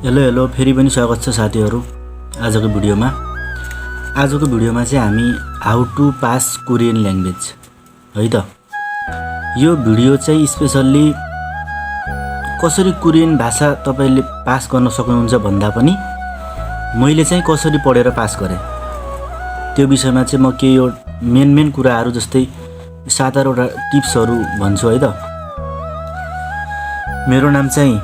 Hello फेरि पनि स्वागत छ साथीहरु आजको भिडियोमा चाहिँ हामी how to pass Korean language है त। यो भिडियो चाहिँ स्पेशल्ली कसरी कोरियन भाषा तपाईले पास गर्न सक्नुहुन्छ भन्दा पनि मैले चाहिँ कसरी पढेर पास गरे त्यो विषयमा चाहिँ म केही मेन कुराहरु जस्तै 7-8वटा टिप्सहरु भन्छु है त। मेरो नाम चाहिँ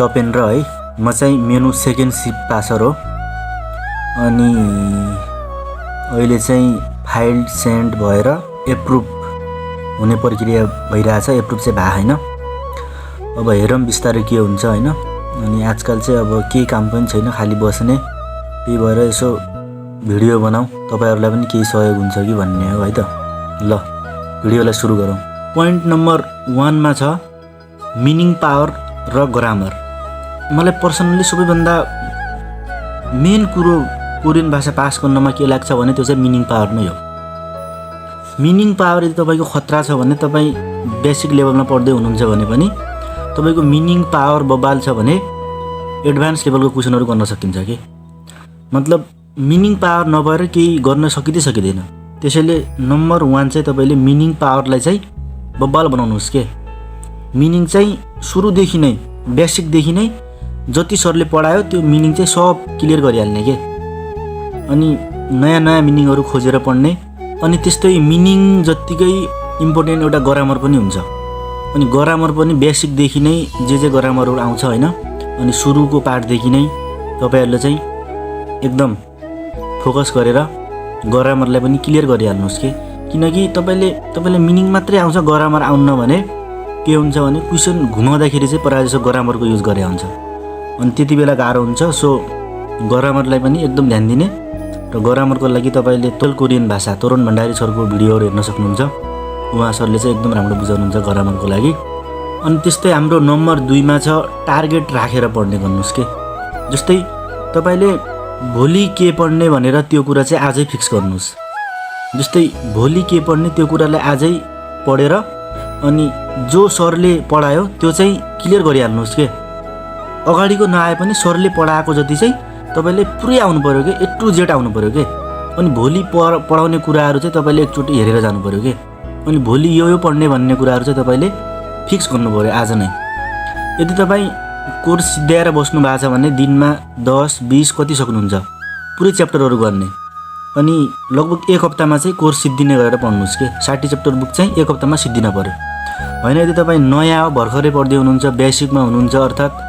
तपेन्द्र है, म चाहिँ मेनु सेकेन्ड शिफ्ट पासर हो। अनि अहिले चाहिँ फाइल सेन्ड भएर एप्रुभ हुने प्रक्रिया भइरहेछ। एप्रुभ चाहिँ भए हैन, अब हेरौँ बिस्तारै के हुन्छ हैन। अनि आजकल चाहिँ अब केही काम पनि छैन, खाली बस्ने, त्यही भएर यसो भिडियो बनाऊ, तपाईहरुलाई पनि केही सहयोग हुन्छ कि भन्ने हो है त। ल भिडियोलाई सुरु गरौँ। पोइन्ट नम्बर 1 मा छ मिनिङ पावर र ग्रामर। मलाई पर्सनली सबैभन्दा मेन कुरो कोरियन भाषा पास गर्नमा के लाग्छ भने त्यो चाहिँ मिनिङ पावर नै हो। मिनिङ पावर यदि तपाईको खतरा छ भने, तपाई बेसिक लेभलमा पढ्दै हुनुहुन्छ भने पनि तपाईको मिनिङ पावर बबाल छ भने एडभान्स लेभलको क्वेशनहरु गर्न सकिन्छ के। मतलब मिनिङ पावर नभएर केही गर्न सकिदैन। त्यसैले नम्बर 1 चाहिँ तपाईले मिनिङ पावरलाई चाहिँ बबाल बनाउनुस् के। मिनिङ चाहिँ सुरुदेखि नै बेसिक देखि नै जति सरले पढायो त्यो मिनिङ चाहिँ सब क्लियर गरिहाल्ने के। अनि नयाँ मिनिङहरु खोजेर पढ्ने। अनि त्यस्तै मिनिङ जत्तिकै इम्पोर्टेन्ट एउटा ग्रामर पनि हुन्छ। अनि ग्रामर पनि बेसिक देखि नै जे ग्रामरहरु आउँछ हैन। अनि सुरुको पार्टदेखि नै तपाईहरुले चाहिँ एकदम फोकस गरेर ग्रामरलाई पनि क्लियर गरिहाल्नुस् के। किनकि तपाईले मिनिङ मात्रै आउँछ ग्रामर आउन्न भने के हुन्छ भने क्वेशन घुमाउँदाखेरि चाहिँ प्रायः जसो ग्रामरको युज गरे हुन्छ। अनि त्यतिबेला गाह्रो हुन्छ। सो ग्रामरलाई पनि एकदम ध्यान दिने। र ग्रामरको लागि तपाईले टोल कोरियन भाषा तरुण भण्डारी सरको भिडियोहरु हेर्न सक्नुहुन्छ। उहाँ सरले चाहिँ एकदम राम्रो बुझाउनुहुन्छ ग्रामरको लागि। अनि त्यस्तै हाम्रो नम्बर 2 मा छ टार्गेट राखेर पढ्ने गर्नुस् के। जस्तै तपाईले भोलि के पढ्ने भनेर त्यो कुरा चाहिँ आजै फिक्स गर्नुस्। जस्तै भोलि के पढ्ने त्यो कुरालाई आजै पढेर अनि जो सरले पढायो त्यो चाहिँ क्लियर गरिहाल्नुस् के। अगाडिको नआए पनि सरले पढाएको जति चाहिँ तपाईले पुरै आउनु पर्यो के, A to Z आउनु पर्यो के। अनि भोलि पढाउने कुराहरु चाहिँ तपाईले एकचोटी हेरेर जानु पर्यो के। अनि भोलि यो पढ्ने भन्ने कुराहरु चाहिँ तपाईले फिक्स गर्नु पर्यो आज नै। यदि तपाई कोर्स सिद्ध्याएर बस्नु भएको छ भने दिनमा 10-20 कति सक्नुहुन्छ पुरै च्याप्टरहरु गर्ने। अनि लगभग 1 हप्तामा चाहिँ कोर्स सिद्धिने गरेर पढ्नुस् के। 60 च्याप्टर बुक चाहिँ 1 हप्तामा सिद्धिन पर्यो हैन। यदि तपाई नयाँ हो, भर्खरै पढ्दै हुनुहुन्छ, बेसिकमा हुनुहुन्छ, अर्थात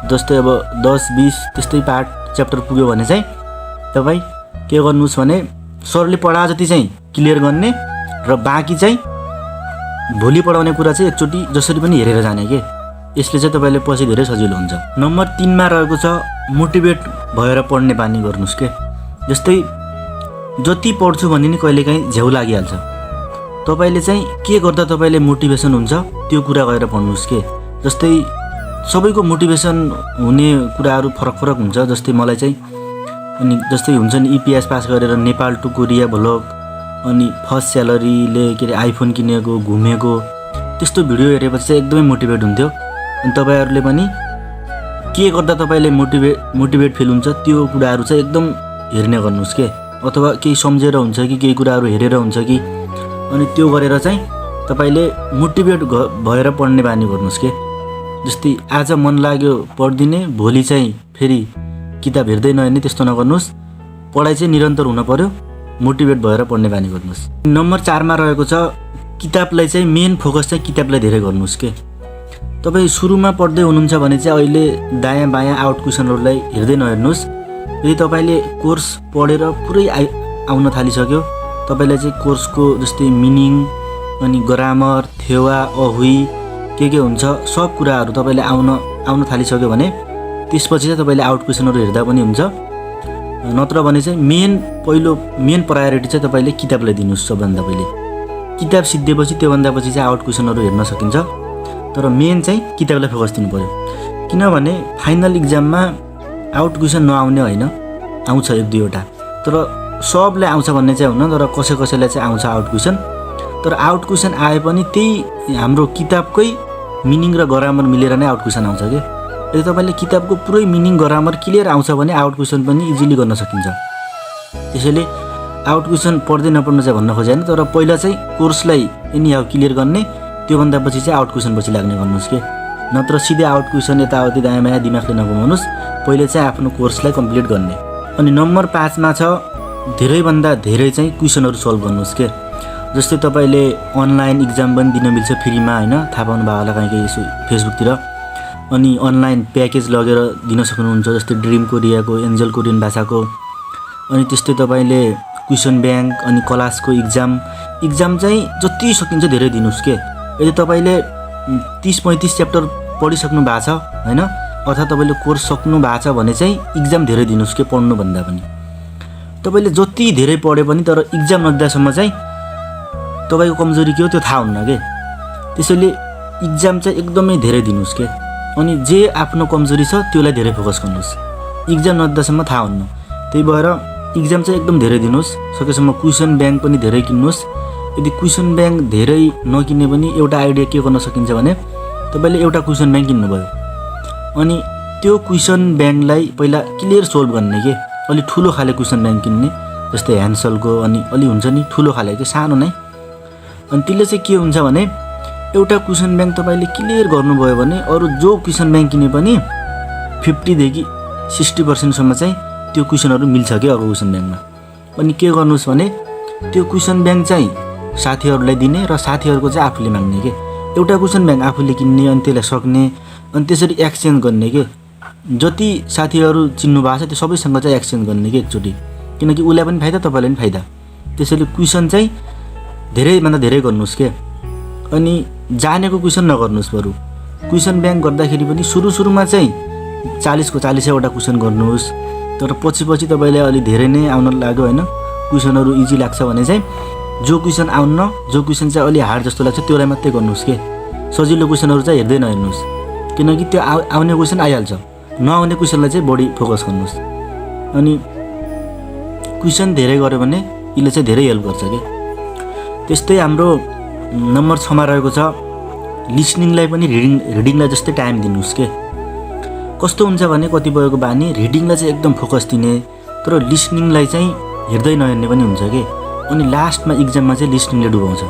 जस्तै अब 10-20 त्यस्तै पार्ट च्याप्टर पुग्यो भने चाहिँ तपाई के गर्नुस् भने सरले पढाए जति चाहिँ क्लियर गर्ने र बाँकी चाहिँ भोलि पढाउने कुरा चाहिँ एकचोटी जसरी पनि हेरेर जाने के। यसले चाहिँ तपाईले पछि धेरै सजिलो हुन्छ। नम्बर 3 मा रहेको छ मोटिभेट भएर पढ्ने बानी गर्नुस् के। जस्तै जति पढ्छु भने नि कहिलेकाहीँ झ्याउ लागिहाल्छ। तपाईले चाहिँ के गर्दा तपाईले मोटिभेसन हुन्छ त्यो कुरा गरेर पढ्नुस् के। जस्तै सबैको मोटिभेसन हुने कुराहरु फरक हुन्छ। जस्तै मलाई चाहिँ अनि जस्तै हुन्छ नि इपिएस पास गरेर नेपाल टु कोरिया भ्लग, अनि फर्स्ट स्यालेरीले के रे आइफोन किनेको, घुमेको, त्यस्तो भिडियो हेरेपछि चाहिँ एकदमै मोटिभेट हुन्थ्यो। अनि तपाईहरुले पनि के गर्दा तपाईले मोटिभेट फिल हुन्छ त्यो कुराहरु चाहिँ एकदम हेर्ने गर्नुस् के। अथवा केही सम्झेर हुन्छ कि केही कुराहरु हेरेर हुन्छ कि, अनि त्यो गरेर चाहिँ तपाईले मोटिभेट भएर पढ्ने बानी गर्नुस् के। जस्तै आज मन लाग्यो पढ्दिने, भोलि चाहिँ फेरि किताब हेर्दै नहेर्ने, त्यस्तो नगर्नुस्। पढाइ चाहिँ निरन्तर हुन पर्यो, मोटिभेट भएर पढ्ने बानी गर्नुस्। नम्बर 4 मा रहेको छ किताबलाई चाहिँ मेन फोकस चाहिँ किताबलाई धेरै गर्नुस् के। तपाई सुरुमा पढ्दै हुनुहुन्छ भने चाहिँ अहिले दायाँ बायाँ आउट क्वेशनहरुलाई हेर्दै नहेर्नुस्। यदि तपाईले कोर्स पढेर पुरै आउन थालिसक्यो, तपाईलाई चाहिँ कोर्सको जस्तै मिनिङ अनि ग्रामर, थेवा, अहुई के हुन्छ सब कुराहरु तपाईले आउन थालिसक्यो भने त्यसपछि चाहिँ तपाईले आउट क्वेशनहरु हेर्दा पनि हुन्छ। नत्र भने चाहिँ मेन प्रायोरिटी चाहिँ तपाईले किताबलाई दिनुस्। सबभन्दा पहिले किताब सिद्धिएपछि त्योभन्दा पछि चाहिँ आउट क्वेशनहरु हेर्न सकिन्छ। तर मेन चाहिँ किताबलाई फोकस दिनु पर्यो। किनभने फाइनल एक्जाममा आउट क्वेशन नआउने हैन, आउँछ 1-2 वटा, तर सबले आउँछ भन्ने चाहिँ हुन्न। तर कसैलाई चाहिँ आउँछ आउट क्वेशन। तर आउट क्वेशन आए पनि त्यही हाम्रो किताबकै मिनिङ र ग्रामर मिलेर नै आउट क्वेशन आउँछ के। यदि तपाईले किताबको पुरै मिनिङ ग्रामर क्लियर आउँछ भने आउट क्वेसन पनि इजिली गर्न सकिन्छ। त्यसैले आउट क्वेसन पढ्दै नपढ्नु चाहिँ भन्न खोजेन, तर पहिला चाहिँ कोर्सलाई एनी हाउ क्लियर गर्ने, त्यो भन्दा पछि चाहिँ आउट क्वेसन पछि लाग्ने गर्नुस् के। नत्र सिधै आउट क्वेसन यताउति दायाँ बायाँ दिमागले नघुमाउनुस्, पहिले चाहिँ आफ्नो कोर्सलाई कम्प्लिट गर्ने। अनि नम्बर 5 मा छ धेरैभन्दा धेरै चाहिँ क्वेसनहरु सल्भ गर्नुस् के। जस्तै तपाईले अनलाइन एक्जाम पनि दिन मिल्छ फ्रीमा हैन, थाहा पाउनु भयो होला कहीँ फेसबुकतिर। अनि अनलाइन प्याकेज लगेर दिन सक्नुहुन्छ, जस्तै ड्रिम कोरियाको, एन्जल कोरियन भाषाको। अनि त्यस्तै तपाईले क्वेसन ब्याङ्क अनि क्लासको एक्जाम चाहिँ जति सकिन्छ धेरै दिनुस् के। यदि तपाईले 30-35 च्याप्टर पढिसक्नु भएको छ हैन, अथवा तपाईले कोर्स सक्नु भएको छ भने चाहिँ एक्जाम धेरै दिनुस् के पढ्नु भन्दा पनि। तपाईले जति धेरै पढे पनि तर एक्जाम नदिदासम्म चाहिँ तपाईको कमजोरी के हो त्यो थाहा हुन्न के। त्यसैले एक्जाम चाहिँ एकदमै धेरै दिनुस् के। अनि जे आफ्नो कमजोरी छ त्यसलाई धेरै फोकस गर्नुस्, एक्जाम नदिदासम्म थाहा हुन्न। त्यही भएर एक्जाम चाहिँ एकदम धेरै दिनुस्, सकेसम्म क्वेसन ब्याङ्क पनि धेरै किन्नुस्। यदि क्वेसन ब्याङ्क धेरै नकिने पनि एउटा आइडिया के गर्न सकिन्छ भने तपाईले एउटा क्वेसन ब्याङ्क किन्नुभयो, अनि त्यो क्वेसन ब्याङ्कलाई पहिला क्लियर सोल्भ गर्ने के। अलि ठुलो खाले क्वेसन ब्याङ्क किन्ने, जस्तै ह्यान्सलको, अनि अलि हुन्छ नि ठुलो खाले के, सानो नै। अनि त्यसले चाहिँ के हुन्छ भने एउटा क्वेसन ब्याङ्क तपाईले क्लियर गर्नुभयो भने अरु जो क्वेसन ब्याङ्क किने पनि 50 देखि 60% सम्म चाहिँ त्यो क्वेसनहरु मिल्छ के अर्को क्वेसन ब्याङ्कमा। अनि के गर्नुस् भने त्यो क्वेसन ब्याङ्क चाहिँ साथीहरुलाई दिने र साथीहरुको चाहिँ आफूले माग्ने के। एउटा क्वेसन ब्याङ्क आफूले किन्ने अनि त्यसलाई सक्ने, अनि त्यसरी एक्सचेन्ज गर्ने के। जति साथीहरु चिन्नु भएको छ त्यो सबैसँग चाहिँ एक्सचेन्ज गर्ने के एकचोटी, किनकि उलाई पनि फाइदा तपाईलाई पनि फाइदा। त्यसैले क्वेसन चाहिँ धेरै भन्दा धेरै गर्नुस् के। अनि जानेको क्वेसन नगर्नुस्, बरु क्वेसन ब्याङ्क गर्दाखेरि पनि सुरुमा चाहिँ 40 को 40 वटा क्वेसन गर्नुस्। तर पछि तपाईलाई अलि धेरै नै आउन लाग्यो हैन, क्वेसनहरु इजी लाग्छ भने चाहिँ जो क्वेसन आउन्न, जो क्वेसन चाहिँ अलि हार्ड जस्तो लाग्छ त्यसलाई मात्रै गर्नुस् के। सजिलो क्वेसनहरु चाहिँ हेर्दै नहेर्नुस्, किनकि त्यो आउने क्वेसन आइहाल्छ, नआउने क्वेसनलाई चाहिँ बढी फोकस गर्नुस्। अनि क्वेसन धेरै गर्यो भने यसले चाहिँ धेरै हेल्प गर्छ के। त्यस्तै हाम्रो नम्बर 6 मा रहेको छ लिसनिङलाई पनि रिडिङलाई जस्तै टाइम दिनुस् के। कस्तो हुन्छ भने कतिपयको बानी रिडिङलाई चाहिँ एकदम फोकस दिने, तर लिसनिङलाई चाहिँ हेर्दै नहेर्ने पनि हुन्छ के। अनि लास्टमा एक्जाममा चाहिँ लिसनिङले डुबाउँछ,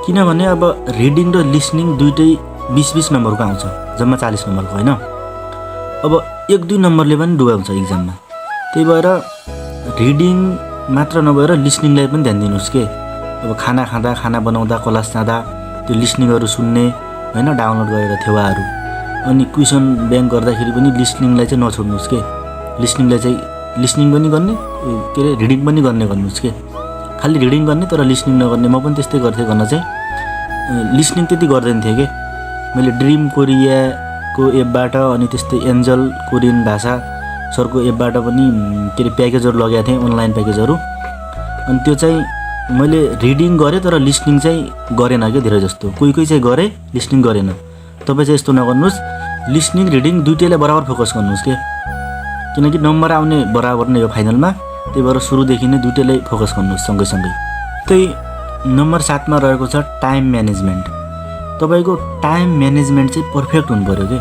किनभने अब रिडिङ र लिसनिङ दुईटै 20-20 नम्बरको आउँछ, जम्मा 40 नम्बरको हैन। अब 1-2 नम्बरले पनि डुबाउँछ एक्जाममा। त्यही भएर रिडिङ मात्र नभएर लिसनिङलाई पनि ध्यान दिनुस् के। अब खाना खाँदा, खाना बनाउँदा, क्लास जाँदा त्यो लिसनिङहरु सुन्ने हैन, डाउनलोड गरेर थेवाहरु। अनि क्वेसन ब्याङ्क गर्दाखेरि पनि लिसनिङलाई चाहिँ नछोड्नुस् के। लिसनिङलाई चाहिँ लिसनिङ पनि गर्ने के रे, रिडिङ पनि गर्ने गर्नुस् के। खाली रिडिङ गर्ने तर लिसनिङ नगर्ने। म पनि त्यस्तै गर्थे, गर्न चाहिँ लिसनिङ त्यति गर्दैन थिए के। मैले ड्रिम कोरियाको एपबाट अनि त्यस्तै एन्जल कोरियन भाषा सरको एपबाट पनि के रे प्याकेजहरु लगाएको थिएँ, अनलाइन प्याकेजहरु। अनि त्यो चाहिँ मैले रिडिङ गरे तर लिसनिङ चाहिँ गरेन के धेरै जस्तो। कोही चाहिँ गरे, लिसनिङ गरेन। तपाई चाहिँ यस्तो नगर्नुस्, लिसनिङ रिडिङ दुईटैलाई बराबर फोकस गर्नुस् के। किनकि नम्बर आउने बराबर नै हो फाइनलमा, त्यही भएर सुरुदेखि नै दुईटैलाई फोकस गर्नुस् सँगै। त्यही नम्बर 7 मा रहेको छ टाइम म्यानेजमेन्ट। तपाईको टाइम म्यानेजमेन्ट चाहिँ पर्फेक्ट हुनु पर्यो के।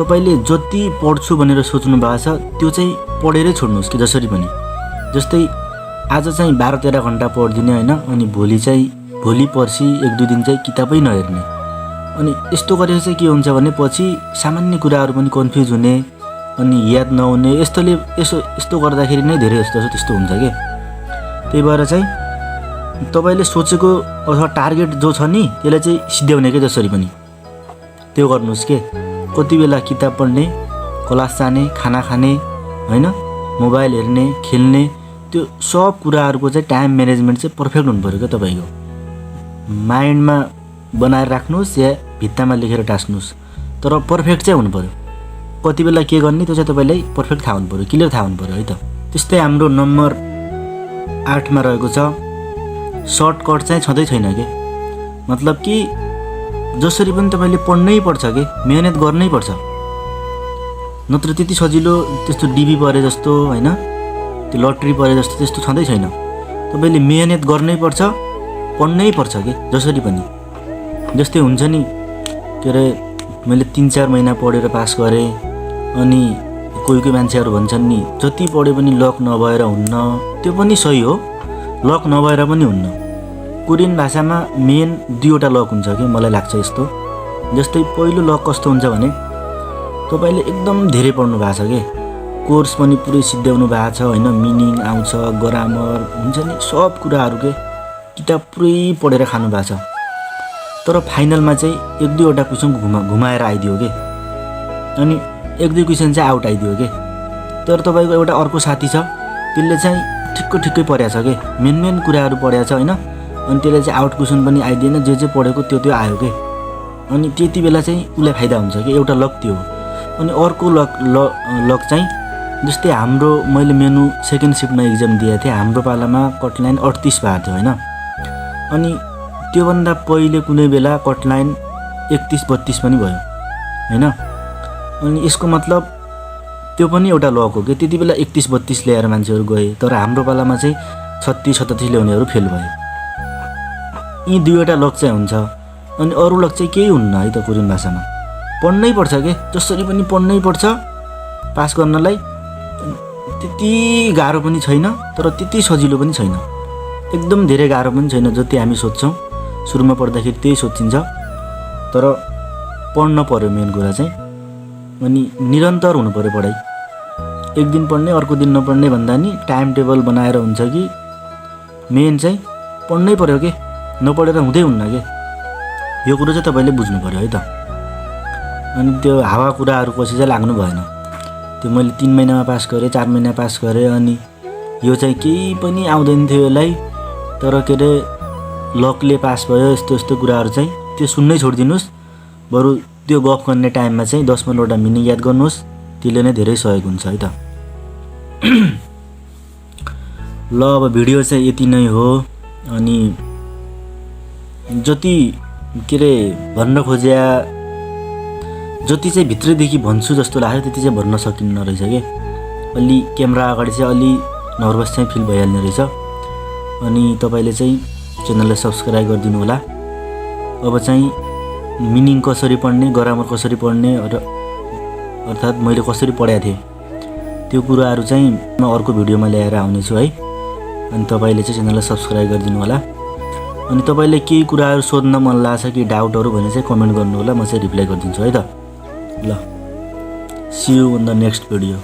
तपाईले जति पढ्छु भनेर सोच्नु भएको छ त्यो चाहिँ पढेरै छोड्नुस् कि जसरी पनि। जस्तै आज चाहिँ 12-13 घण्टा पढ्दिने हैन, अनि भोलि पर्सि 1-2 दिन चाहिँ किताबै नहेर्ने। अनि यस्तो गरेर चाहिँ के हुन्छ भने पछि सामान्य कुराहरु पनि कन्फ्युज हुने, अनि याद नहुने, यस्तो गर्दाखेरि नै धेरै जस्तो त्यस्तो हुन्छ के। त्यही भएर चाहिँ तपाईले सोचेको अथवा टार्गेट जो छ नि त्यसलाई चाहिँ सिध्याउने के जसरी पनि त्यो गर्नुस् के। कति बेला किताब पढ्ने, क्लास जाने, खाना खाने हैन, मोबाइल हेर्ने, खेल्ने, त्यो सब कुराहरुको चाहिँ टाइम म्यानेजमेन्ट चाहिँ पर्फेक्ट हुनु पर्यो के। तपाईको माइन्डमा बनाएर राख्नुस् या भित्तामा लेखेर टास्नुस्, तर पर्फेक्ट चाहिँ हुनु पर्यो। कति बेला के गर्ने त्यो चाहिँ तपाईलाई पर्फेक्ट थाहा हुनु पर्यो, क्लियर थाहा हुनु पर्यो है त। त्यस्तै हाम्रो नम्बर 8 मा रहेको छ सर्टकट चाहिँ छँदै छैन के। मतलब कि जसरी पनि तपाईले पढ्नै पर्छ के, मेहनत गर्नै पर्छ। नत्र त्यति सजिलो त्यस्तो डिबी परे जस्तो हैन, त्यो लटरी परे जस्तो त्यस्तो छँदै छैन। तपाईले मेहनत गर्नै पर्छ, पढ्नै पर्छ के जसरी पनि। जस्तै हुन्छ नि के रे, मैले 3-4 महिना पढेर पास गरे अनि कोही मान्छेहरू भन्छन् नि जति पढे पनि लक नभएर हुन्न, त्यो पनि सही हो, लक नभएर पनि हुन्न। कोरियन भाषामा मेन 2वटा लक हुन्छ कि मलाई लाग्छ यस्तो। जस्तै पहिलो लक कस्तो हुन्छ भने तपाईले एकदम धेरै पढ्नु भएको छ के, कोर्स पनि पुरै सिद्ध्याउनु भएको छ हैन, मिनिङ आउँछ, ग्रामर हुन्छ नि, सब कुराहरु के किताब पुरै पढेर खानु भएको छ, तर फाइनलमा चाहिँ 1-2 वटा क्वेशन घुमाएर आइदियो के, अनि 1-2 क्वेशन चाहिँ आउट आइदियो के। तर तपाईको एउटा अर्को साथी छ, त्यसले चाहिँ ठिक्कै पढ्या छ के, मेन कुराहरु पढ्या छ हैन, अनि त्यसले चाहिँ आउट क्वेशन पनि आइदिएन, जे पढेको त्यो आयो के। अनि त्यति बेला चाहिँ उलाई फाइदा हुन्छ के, एउटा लक त्यो हो। अनि अर्को लक चाहिँ जस्तै हाम्रो मैले मेनु सेकेन्ड शिफ्टमा एक्जाम दिएको थिएँ, हाम्रो पालामा कटलाइन 38 भएको थियो हैन, अनि त्यो भन्दा पहिले कुनै बेला कटलाइन 31-32 पनि भयो हैन। अनि यसको मतलब त्यो पनि एउटा लक हो के, त्यति बेला 31-32 ल्याएर मान्छेहरु गए, तर हाम्रो पालामा चाहिँ 36-37 ल्याउनेहरु फेल भए। यी 2वटा लक चाहिँ हुन्छ। अनि अरु लक चाहिँ केही हुन्न है त। कोरियन भाषामा पढ्नै पर्छ के, जसरी पनि पढ्नै पर्छ पास गर्नलाई। त्यति गाह्रो पनि छैन, तर त्यति सजिलो पनि छैन, एकदम धेरै गाह्रो पनि छैन जति हामी सोच्छौं। सुरुमा पढ्दाखेरि त्यही सोचिन्छ, तर पढ्न पर्यो मेन कुरा चाहिँ। अनि निरन्तर हुनु पर्यो पढाइ, एक दिन पढ्ने अर्को दिन नपढ्ने भन्दा नि टाइम टेबल बनाएर हुन्छ कि मेन चाहिँ पढ्नै पर्यो के, नपढेर हुँदै हुन्न के। यो कुरा चाहिँ तपाईले बुझ्नु पर्यो है त। अनि त्यो हावा कुराहरु पछि चाहिँ लाग्नु भएन। त्यो मैले 3 महिनामा पास गरे, 4 महिना पास गरे, अनि यो चाहिँ केही पनि आउँदैन थियो यसलाई, तर के रे लकले पास भयो, यस्तो कुराहरु चाहिँ त्यो सुन्नै छोड्दिनुस्। बरु त्यो गफ गर्ने टाइममा चाहिँ 10-15 वटा मिनिङ याद गर्नुस्, त्यसले नै धेरै सहयोग हुन्छ है त। ल अब भिडियो चाहिँ यति नै हो। अनि जति के रे भन्न खोज्या, जति चाहिँ भित्रैदेखि भन्छु जस्तो लाग्यो त्यति चाहिँ भन्न सकिन्न रहेछ के। अलि क्यामेरा अगाडि चाहिँ अलि नर्भस चाहिँ फिल भइहाल्ने रहेछ। अनि तपाईले चाहिँ च्यानललाई सब्स्क्राइब गरिदिनु होला। अब चाहिँ मिनिङ कसरी पढ्ने, ग्रामर कसरी पढ्ने, अर्थात् मैले कसरी पढाएको थिएँ त्यो कुराहरु चाहिँ म अर्को भिडियोमा ल्याएर आउने छु है। अनि तपाईले चाहिँ च्यानललाई सब्स्क्राइब गरिदिनु होला। अनि तपाईले केही कुराहरु सोध्न मन लाग्छ कि डाउटहरु भने चाहिँ कमेन्ट गर्नु होला, म चाहिँ रिप्लाई गरिदिन्छु है त। ल see you in the next video.